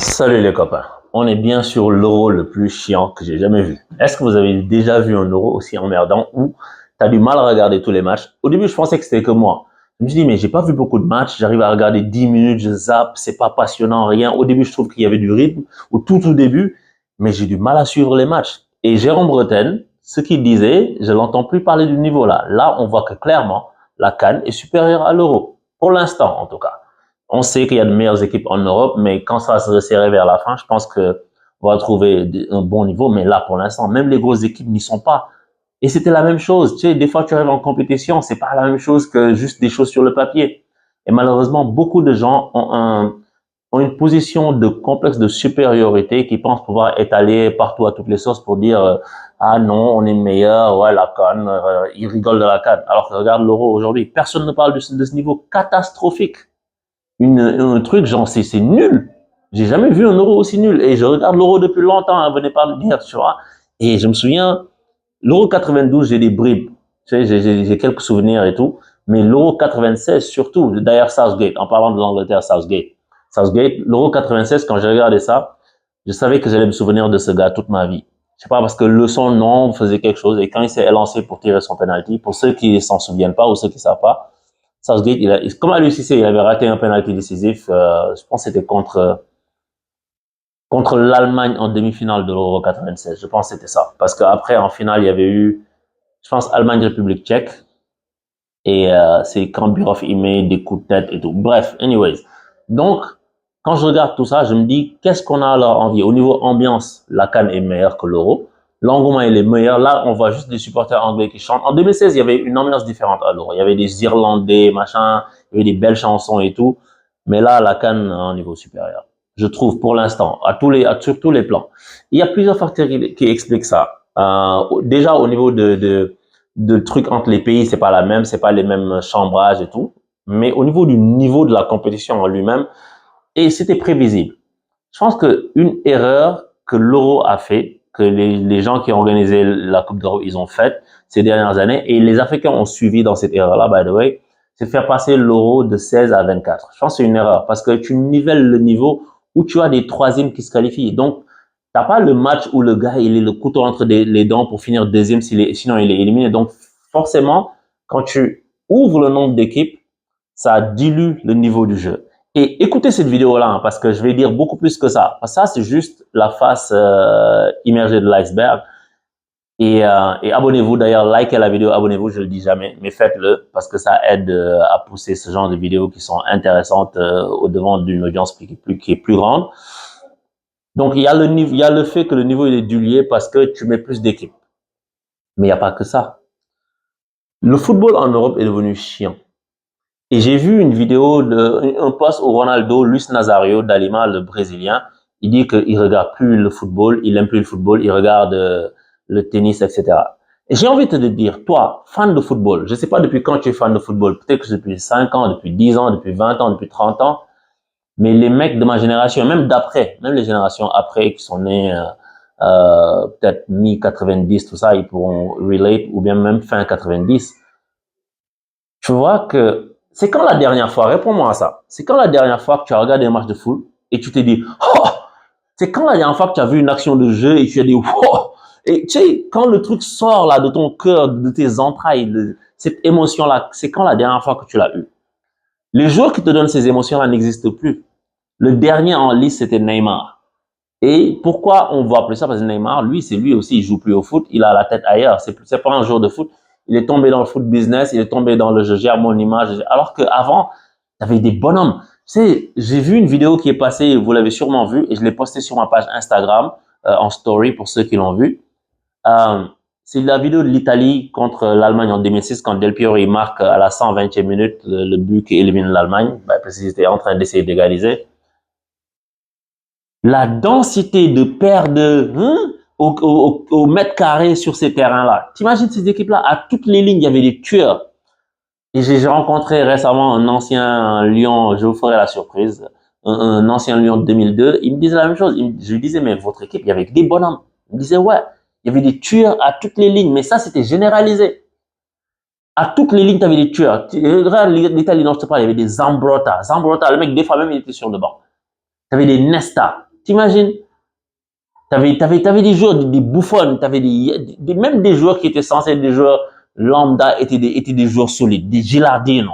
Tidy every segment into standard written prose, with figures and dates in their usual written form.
Salut les copains, on est bien sur l'euro le plus chiant que j'ai jamais vu. Est-ce que vous avez déjà vu un euro aussi emmerdant où tu as du mal à regarder tous les matchs? Au début, je pensais que c'était que moi. Je me suis dit, mais j'ai pas vu beaucoup de matchs, j'arrive à regarder 10 minutes, je zappe, c'est pas passionnant, rien. Au début, je trouve qu'il y avait du rythme, au tout début, mais j'ai du mal à suivre les matchs. Et Jérôme Bretagne, ce qu'il disait, je l'entends plus parler du niveau là. Là, on voit que clairement, la CAN est supérieure à l'euro. Pour l'instant, en tout cas. On sait qu'il y a de meilleures équipes en Europe, mais quand ça va se resserrer vers la fin, je pense que on va trouver un bon niveau. Mais là, pour l'instant, même les grosses équipes n'y sont pas. Et c'était la même chose. Tu sais, des fois, tu arrives en compétition, c'est pas la même chose que juste des choses sur le papier. Et malheureusement, beaucoup de gens ont une position de complexe de supériorité qui pensent pouvoir étaler partout à toutes les sauces pour dire ah non, on est meilleur, ouais, la CAN, ils rigolent de la CAN. Alors que regarde l'euro aujourd'hui, personne ne parle de ce niveau catastrophique. Un truc genre c'est nul. J'ai jamais vu un euro aussi nul et je regarde l'euro depuis longtemps, hein, venez pas me dire, tu vois. Et je me souviens, l'euro 92, j'ai des bribes, tu sais, j'ai quelques souvenirs et tout, mais l'euro 96 surtout, d'ailleurs Southgate, en parlant de l'Angleterre, Southgate, l'euro 96, quand j'ai regardé ça, je savais que j'allais me souvenir de ce gars toute ma vie. Je sais pas, parce que son nom faisait quelque chose et quand il s'est élancé pour tirer son penalty, pour ceux qui s'en souviennent pas ou ceux qui savent pas, Southgate, comme à l'UCC, il avait raté un penalty décisif. Je pense que c'était contre l'Allemagne en demi-finale de l'Euro 96. Je pense que c'était ça. Parce qu'après, en finale, il y avait eu, je pense, Allemagne-République tchèque. Et c'est quand Burov il met des coups de tête et tout. Bref, anyways. Donc, quand je regarde tout ça, je me dis, qu'est-ce qu'on a à leur envie? Au niveau ambiance, la CAN est meilleure que l'Euro. L'engouement, il est meilleur. Là, on voit juste des supporters anglais qui chantent. En 2016, il y avait une ambiance différente à l'Euro. Il y avait des Irlandais, machin, il y avait des belles chansons et tout. Mais là, la CAN a un niveau supérieur. Je trouve, pour l'instant, sur tous les plans. Il y a plusieurs facteurs qui expliquent ça. Déjà, au niveau de trucs entre les pays, c'est pas la même, c'est pas les mêmes chambrages et tout. Mais au niveau du niveau de la compétition en lui-même, et c'était prévisible. Je pense que une erreur que l'Euro a fait, que les gens qui ont organisé la Coupe d'Europe, ils ont fait ces dernières années, et les Africains ont suivi dans cette erreur-là, by the way, c'est de faire passer l'Euro de 16 à 24. Je pense que c'est une erreur, parce que tu nivelles le niveau où tu as des troisièmes qui se qualifient. Donc, t'as pas le match où le gars, il est le couteau entre les dents pour finir deuxième, sinon il est éliminé. Donc, forcément, quand tu ouvres le nombre d'équipes, ça dilue le niveau du jeu. Et écoutez cette vidéo-là, hein, parce que je vais dire beaucoup plus que ça. Parce que ça, c'est juste la face immergée de l'iceberg. Et abonnez-vous, d'ailleurs, likez la vidéo, abonnez-vous, je le dis jamais, mais faites-le, parce que ça aide à pousser ce genre de vidéos qui sont intéressantes au devant d'une audience qui est plus grande. Donc, il y a le fait que le niveau il est dilué parce que tu mets plus d'équipes. Mais il n'y a pas que ça. Le football en Europe est devenu chiant. Et j'ai vu une vidéo un post où Ronaldo, Luis Nazario d'Alima, le Brésilien, il dit qu'il regarde plus le football, il aime plus le football, il regarde le tennis, etc. Et j'ai envie de te dire, toi, fan de football, je ne sais pas depuis quand tu es fan de football, peut-être que c'est depuis 5 ans, depuis 10 ans, depuis 20 ans, depuis 30 ans, mais les mecs de ma génération, même d'après, même les générations après qui sont nées peut-être mi-90, tout ça, ils pourront relate, ou bien même fin 90. Tu vois que c'est quand la dernière fois, réponds-moi à ça, c'est quand la dernière fois que tu as regardé un match de foot et tu t'es dit, oh, c'est quand la dernière fois que tu as vu une action de jeu et tu as dit, wow, et tu sais, quand le truc sort là de ton cœur, de tes entrailles, de cette émotion-là, c'est quand la dernière fois que tu l'as eu. Les joueurs qui te donnent ces émotions-là n'existent plus. Le dernier en liste, c'était Neymar. Et pourquoi on voit plus ça? Parce que Neymar, lui, c'est lui aussi, il joue plus au foot, il a la tête ailleurs. C'est pas un joueur de foot. Il est tombé dans le foot business, il est tombé dans le je gère mon image. Alors qu'avant, tu avais des bonhommes. Tu sais, j'ai vu une vidéo qui est passée, vous l'avez sûrement vue, et je l'ai postée sur ma page Instagram, en story pour ceux qui l'ont vue. C'est la vidéo de l'Italie contre l'Allemagne en 2006, quand Del Piero il marque à la 120e minute le but qui élimine l'Allemagne, parce qu'ils étaient en train d'essayer d'égaliser. La densité de paires de au mètre carré sur ces terrains-là. T'imagines ces équipes-là, à toutes les lignes, il y avait des tueurs. Et j'ai rencontré récemment un ancien Lyon, je vous ferai la surprise, un ancien Lyon de 2002. Il me disait la même chose. Je lui disais, mais votre équipe, il y avait des bonhommes. Il me disait, ouais, il y avait des tueurs à toutes les lignes, mais ça, c'était généralisé. À toutes les lignes, tu avais des tueurs. Regarde l'Italie dont je te parle, il y avait des Zambrotta. Zambrotta, le mec, des fois même, il était sur le banc. Tu avais des Nesta. T'imagines? T'avais des joueurs, des bouffons, même des joueurs qui étaient censés être des joueurs lambda étaient des joueurs solides, des Gilardino,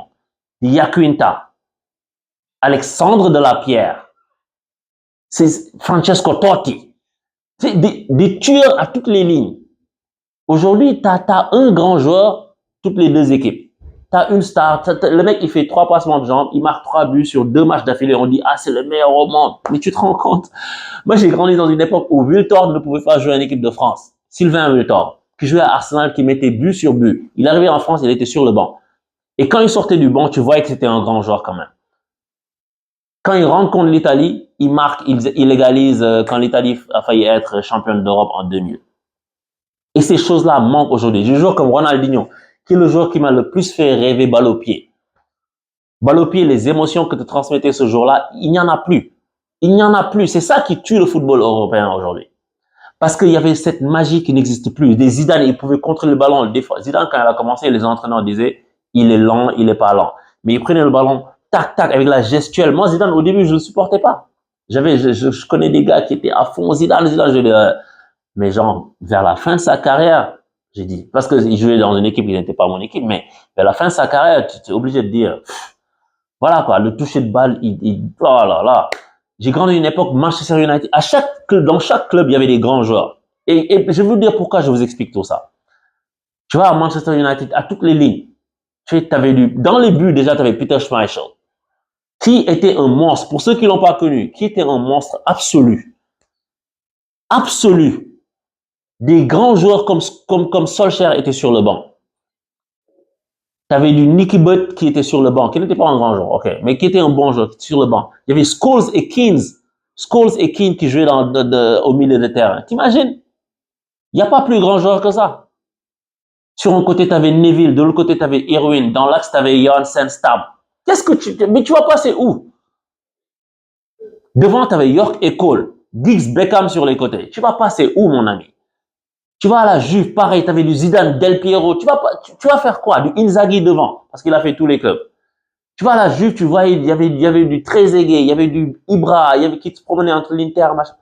des Iaquinta, Alexandre de la Pierre, c'est Francesco Totti, c'est des tueurs à toutes les lignes. Aujourd'hui, t'as un grand joueur, toutes les deux équipes. T'as une star, le mec il fait 3 passements de jambes, il marque 3 buts sur 2 matchs d'affilée, on dit ah c'est le meilleur au monde. Mais tu te rends compte? Moi j'ai grandi dans une époque où Wiltord ne pouvait pas jouer en équipe de France. Sylvain Wiltord, qui jouait à Arsenal, qui mettait but sur but. Il arrivait en France, il était sur le banc. Et quand il sortait du banc, tu voyais que c'était un grand joueur quand même. Quand il rentre contre l'Italie, il marque, il égalise quand l'Italie a failli être championne d'Europe en 2000. Et ces choses-là manquent aujourd'hui. Des joueurs comme Ronaldinho, qui est le joueur qui m'a le plus fait rêver balle au pied. Balle au pied, les émotions que te transmettait ce jour-là, il n'y en a plus. Il n'y en a plus. C'est ça qui tue le football européen aujourd'hui. Parce qu'il y avait cette magie qui n'existe plus. Des Zidane, il pouvait contrôler le ballon. Des fois, Zidane, quand il a commencé, les entraîneurs disaient, il est lent, il est pas lent. Mais il prenait le ballon, tac, tac, avec la gestuelle. Moi, Zidane, au début, je ne le supportais pas. Je connais des gars qui étaient à fond. Zidane, je dis, mais genre, vers la fin de sa carrière, j'ai dit, parce qu'il jouait dans une équipe qui n'était pas mon équipe, mais vers la fin de sa carrière, tu es obligé de dire, voilà quoi, le toucher de balle, oh là là. J'ai grandi une époque Manchester United. Dans chaque club, il y avait des grands joueurs. Et je vais vous dire pourquoi je vous explique tout ça. Tu vois, à Manchester United, à toutes les lignes, dans les buts, déjà, tu avais Peter Schmeichel, qui était un monstre. Pour ceux qui l'ont pas connu, qui était un monstre absolu. Absolu. Des grands joueurs comme Solskjaer étaient sur le banc. Tu avais du Nicky Butt qui était sur le banc, qui n'était pas un grand joueur, ok, mais qui était un bon joueur, qui était sur le banc. Il y avait Scholes et Keane qui jouaient au milieu de terrain. T'imagines? Il n'y a pas plus grand joueur que ça. Sur un côté, tu avais Neville, de l'autre côté, tu avais Irwin, dans l'axe, tu avais Janssen Stab. Mais tu vas passer où? Devant, tu avais York et Cole, Giggs, Beckham sur les côtés. Tu vas passer où, mon ami? Tu vas à la Juve, pareil, tu avais du Zidane, Del Piero. Tu vas faire quoi? Du Inzaghi devant, parce qu'il a fait tous les clubs. Tu vas à la Juve, tu vois, il y avait du Trezeguet, il y avait du Ibra, il y avait qui se promenait entre l'Inter, machin.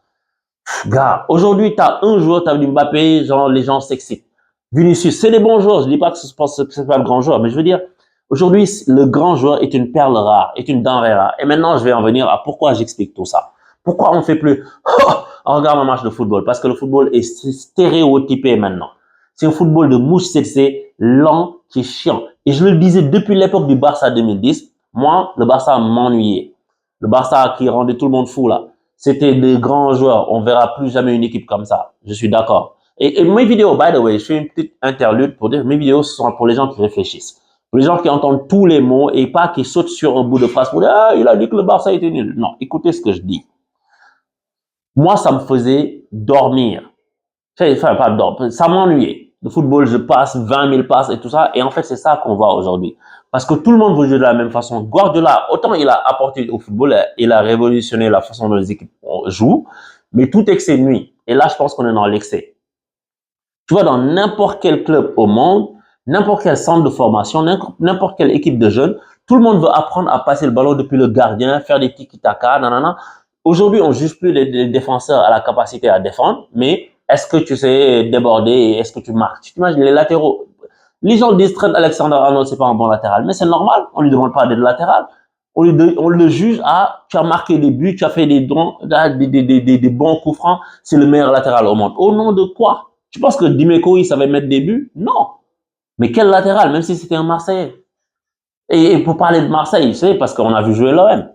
Gars, aujourd'hui, tu as un joueur, tu as du Mbappé, genre, les gens s'excitent. Vinicius, c'est des bons joueurs. Je dis pas que c'est pas le grand joueur, mais je veux dire, aujourd'hui, le grand joueur est une perle rare, est une denrée rare. Et maintenant, je vais en venir à pourquoi j'explique tout ça. Pourquoi on fait plus, on regarde un match de football? Parce que le football est stéréotypé maintenant. C'est un football de mouche CC, lent, qui est chiant. Et je le disais depuis l'époque du Barça 2010. Moi, le Barça m'ennuyait. Le Barça qui rendait tout le monde fou, là. C'était des grands joueurs. On verra plus jamais une équipe comme ça. Je suis d'accord. Et mes vidéos, by the way, je fais une petite interlude pour dire, mes vidéos sont pour les gens qui réfléchissent. Pour les gens qui entendent tous les mots et pas qui sautent sur un bout de phrase pour dire, ah, il a dit que le Barça était nul. Non, écoutez ce que je dis. Moi, ça me faisait dormir. Enfin, pas dormir, ça m'ennuyait. Le football, je passe 20 000 passes et tout ça. Et en fait, c'est ça qu'on voit aujourd'hui. Parce que tout le monde veut jouer de la même façon. Guardiola, autant il a apporté au football, il a révolutionné la façon dont les équipes jouent, mais tout excès nuit. Et là, je pense qu'on est dans l'excès. Tu vois, dans n'importe quel club au monde, n'importe quel centre de formation, n'importe quelle équipe de jeunes, tout le monde veut apprendre à passer le ballon depuis le gardien, faire des tiki-taka, nanana. Aujourd'hui, on juge plus les défenseurs à la capacité à défendre, mais est-ce que tu sais déborder et est-ce que tu marques? Tu t'imagines les latéraux. Les gens disent Trent Alexander-Arnold, c'est pas un bon latéral, mais c'est normal. On lui demande pas d'être latéral. On le juge à, tu as marqué des buts, tu as fait des bons coups francs, c'est le meilleur latéral au monde. Au nom de quoi? Tu penses que Dimeco, il savait mettre des buts? Non. Mais quel latéral, même si c'était un Marseillais. Et pour parler de Marseille, tu sais, parce qu'on a vu jouer l'OM.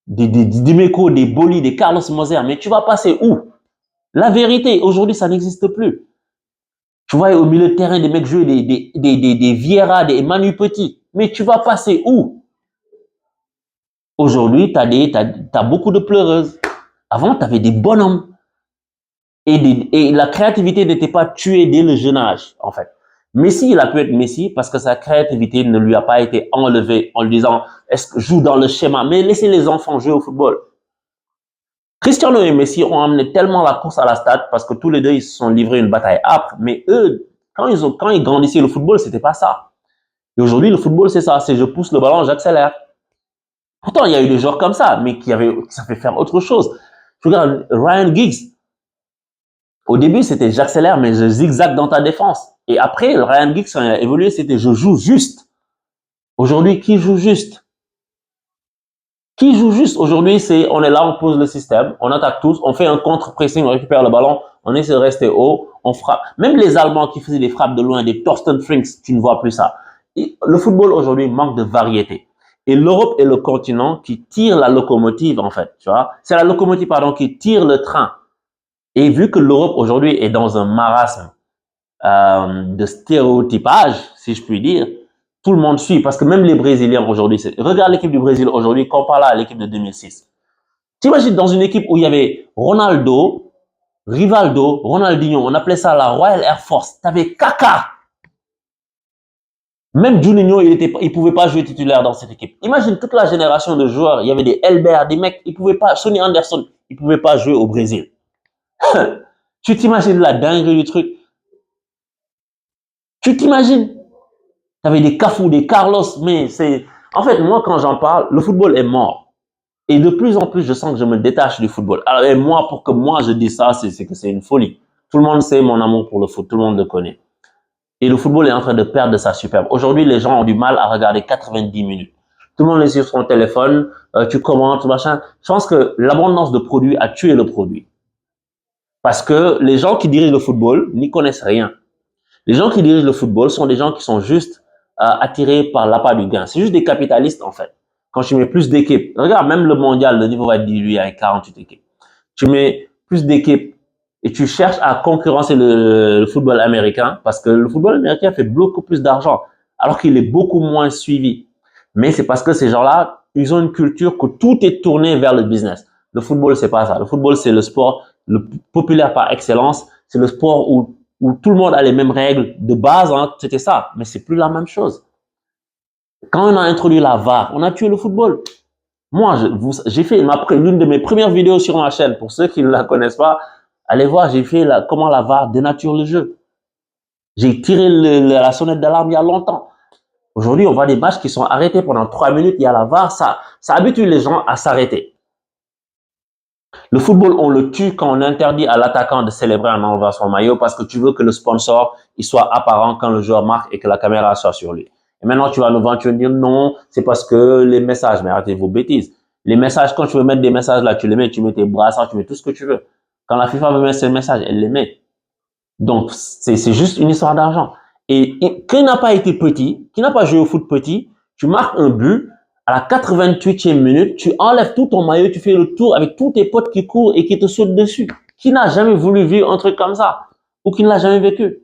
Des Dimeco, des Boli, des Carlos Moser, mais tu vas passer où? La vérité, aujourd'hui, ça n'existe plus. Tu vois, au milieu de terrain, des mecs jouer des Vieira, des Manu Petit. Mais tu vas passer où? Aujourd'hui, t'as beaucoup de pleureuses. Avant, tu avais des bonhommes. Et la créativité n'était pas tuée dès le jeune âge, en fait. Messi, il a pu être Messi parce que sa créativité ne lui a pas été enlevée en lui disant, est-ce que joue dans le schéma, mais laissez les enfants jouer au football. Cristiano et Messi ont amené tellement la course à la stade parce que tous les deux, ils se sont livrés une bataille âpre. Mais eux, quand ils grandissaient le football, c'était pas ça. Et aujourd'hui, le football, c'est ça. C'est je pousse le ballon, j'accélère. Pourtant, il y a eu des joueurs comme ça, mais qui savaient faire autre chose. Tu regardes Ryan Giggs. Au début, c'était j'accélère, mais je zigzag dans ta défense. Et après, Ryan Giggs, quand il a évolué, c'était je joue juste. Aujourd'hui, qui joue juste? Qui joue juste? Aujourd'hui, c'est on est là, on pose le système, on attaque tous, on fait un contre-pressing, on récupère le ballon, on essaie de rester haut, on frappe. Même les Allemands qui faisaient des frappes de loin, des Thorsten Frings, tu ne vois plus ça. Et le football aujourd'hui manque de variété. Et l'Europe est le continent qui tire la locomotive, en fait. Tu vois, c'est la locomotive, pardon, qui tire le train. Et vu que l'Europe aujourd'hui est dans un marasme de stéréotypage, si je puis dire, tout le monde suit. Parce que même les Brésiliens aujourd'hui, regarde l'équipe du Brésil aujourd'hui, comparé à l'équipe de 2006. T'imagines dans une équipe où il y avait Ronaldo, Rivaldo, Ronaldinho, on appelait ça la Royal Air Force. T'avais Kaka. Même Juninho, il pouvait pas jouer titulaire dans cette équipe. Imagine toute la génération de joueurs. Il y avait des Elbert, des mecs, ils pouvaient pas, Sonny Anderson, ils pouvaient pas jouer au Brésil. Tu t'imagines la dinguerie du truc? Tu t'imagines? Tu avais des Cafou, des Carlos, mais c'est... En fait, moi, quand j'en parle, le football est mort. Et de plus en plus, je sens que je me détache du football. Alors, et moi, pour que moi, je dise ça, c'est que c'est une folie. Tout le monde sait mon amour pour le foot, tout le monde le connaît. Et le football est en train de perdre de sa superbe. Aujourd'hui, les gens ont du mal à regarder 90 minutes. Tout le monde est sur son téléphone, tu commentes, machin. Je pense que l'abondance de produits a tué le produit. Parce que les gens qui dirigent le football n'y connaissent rien. Les gens qui dirigent le football sont des gens qui sont juste attirés par l'appât du gain. C'est juste des capitalistes, en fait. Quand tu mets plus d'équipes, regarde, même le mondial, le niveau va être dilué avec 48 équipes. Tu mets plus d'équipes et tu cherches à concurrencer le football américain parce que le football américain fait beaucoup plus d'argent alors qu'il est beaucoup moins suivi. Mais c'est parce que ces gens-là, ils ont une culture que tout est tourné vers le business. Le football, c'est pas ça. Le football, c'est le sport le populaire par excellence. C'est le sport où tout le monde a les mêmes règles de base, hein, c'était ça. Mais c'est plus la même chose. Quand on a introduit la VAR, on a tué le football. Moi, j'ai fait l'une de mes premières vidéos sur ma chaîne. Pour ceux qui ne la connaissent pas, allez voir, j'ai fait comment la VAR dénature le jeu. J'ai tiré la sonnette d'alarme il y a longtemps. Aujourd'hui, on voit des matchs qui sont arrêtés pendant 3 minutes. Il y a la VAR, ça habitue les gens à s'arrêter. Le football, on le tue quand on interdit à l'attaquant de célébrer en enlevant son maillot parce que tu veux que le sponsor il soit apparent quand le joueur marque et que la caméra soit sur lui. Et maintenant, tu vas nous vendre, tu vas dire non, c'est parce que les messages, mais arrêtez vos bêtises. Les messages, quand tu veux mettre des messages là, tu les mets, tu mets tes brassards, tu mets tout ce que tu veux. Quand la FIFA veut mettre ses messages, elle les met. Donc, c'est juste une histoire d'argent. Et qui n'a pas été petit, qui n'a pas joué au foot petit, tu marques un but, à la 88e minute, tu enlèves tout ton maillot, tu fais le tour avec tous tes potes qui courent et qui te sautent dessus. Qui n'a jamais voulu vivre un truc comme ça? Ou qui ne l'a jamais vécu?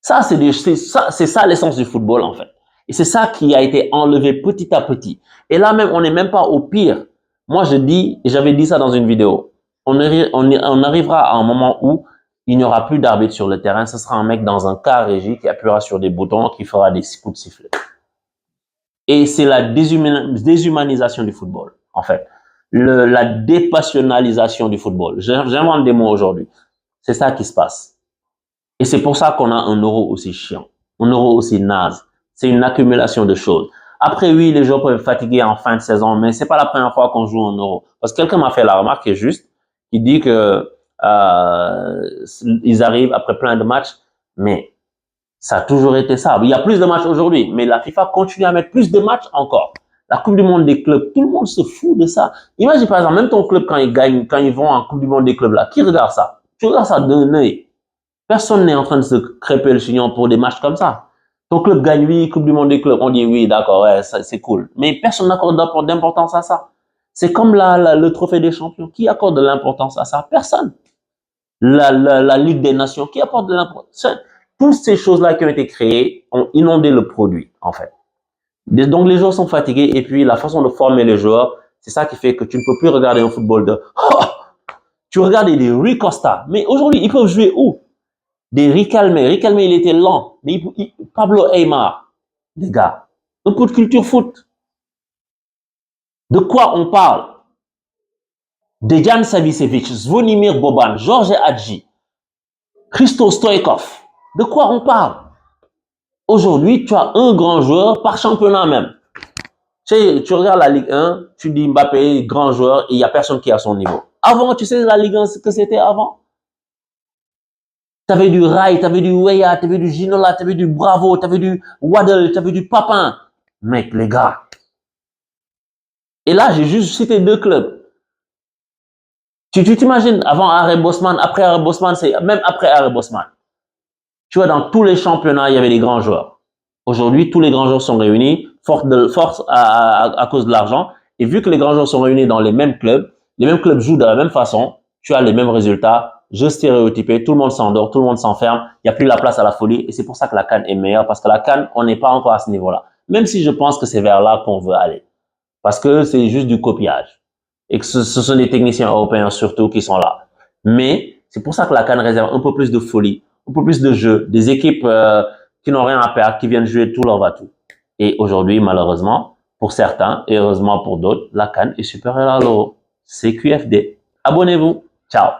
Ça, c'est ça l'essence du football, en fait. Et c'est ça qui a été enlevé petit à petit. Et là même, on n'est même pas au pire. Moi, je dis, et j'avais dit ça dans une vidéo, on arrivera à un moment où il n'y aura plus d'arbitre sur le terrain. Ce sera un mec dans un car régie qui appuiera sur des boutons, qui fera des coups de sifflet. Et c'est la déshumanisation du football, en fait. La dépassionnalisation du football. J'invente des mots aujourd'hui. C'est ça qui se passe. Et c'est pour ça qu'on a un euro aussi chiant, un euro aussi naze. C'est une accumulation de choses. Après, oui, les joueurs peuvent être fatigués en fin de saison, mais c'est pas la première fois qu'on joue un euro. Parce que quelqu'un m'a fait la remarque qui est juste, qui dit que ils arrivent après plein de matchs, mais ça a toujours été ça. Il y a plus de matchs aujourd'hui, mais la FIFA continue à mettre plus de matchs encore. La Coupe du Monde des clubs, tout le monde se fout de ça. Imagine par exemple, même ton club quand ils gagnent, quand ils vont en Coupe du Monde des clubs là, qui regarde ça? Tu regardes ça d'un œil. Personne n'est en train de se crêper le chignon pour des matchs comme ça. Ton club gagne, oui, Coupe du Monde des clubs, on dit oui, d'accord, ouais, c'est cool. Mais personne n'accorde d'importance à ça. C'est comme le trophée des champions. Qui accorde de l'importance à ça? Personne. La Ligue des Nations, qui apporte de l'importance? Toutes ces choses-là qui ont été créées ont inondé le produit, en fait. Donc, les joueurs sont fatigués et puis la façon de former les joueurs, c'est ça qui fait que tu ne peux plus regarder un football de tu regardes des Rui Costa. Mais aujourd'hui, ils peuvent jouer où? Des Riquelme. Riquelme, il était lent. Mais Pablo Aimar, les gars, un peu de culture foot. De quoi on parle? Dejan Savicevic, Zvonimir Boban, Georges Hadji, Christo Stoïkov. De quoi on parle? Aujourd'hui, tu as un grand joueur par championnat même. Tu regardes la Ligue 1, tu dis Mbappé, grand joueur, et il n'y a personne qui est à son niveau. Avant, tu sais la Ligue 1, ce que c'était avant? T'avais du Rai, t'avais du Weah, t'avais du Ginola, t'avais du Bravo, t'avais du Waddle, t'avais du Papin. Mec, les gars. Et là, j'ai juste cité 2 clubs. Tu t'imagines, avant Harry Bosman, après Harry Bosman, c'est même après Harry Bosman. Tu vois, dans tous les championnats, il y avait des grands joueurs. Aujourd'hui, tous les grands joueurs sont réunis, force à cause de l'argent. Et vu que les grands joueurs sont réunis dans les mêmes clubs jouent de la même façon, tu as les mêmes résultats, jeu stéréotypé, tout le monde s'endort, tout le monde s'enferme, il n'y a plus la place à la folie. Et c'est pour ça que la CAN est meilleure, parce que la CAN, on n'est pas encore à ce niveau-là. Même si je pense que c'est vers là qu'on veut aller. Parce que c'est juste du copiage. Et que ce sont des techniciens européens surtout qui sont là. Mais c'est pour ça que la CAN réserve un peu plus de folie, un peu plus de jeu, des équipes qui n'ont rien à perdre, qui viennent jouer tout leur va-tout. Et aujourd'hui, malheureusement, pour certains, et heureusement pour d'autres, la CAN est supérieure à l'euro. C'est QFD. Abonnez-vous. Ciao.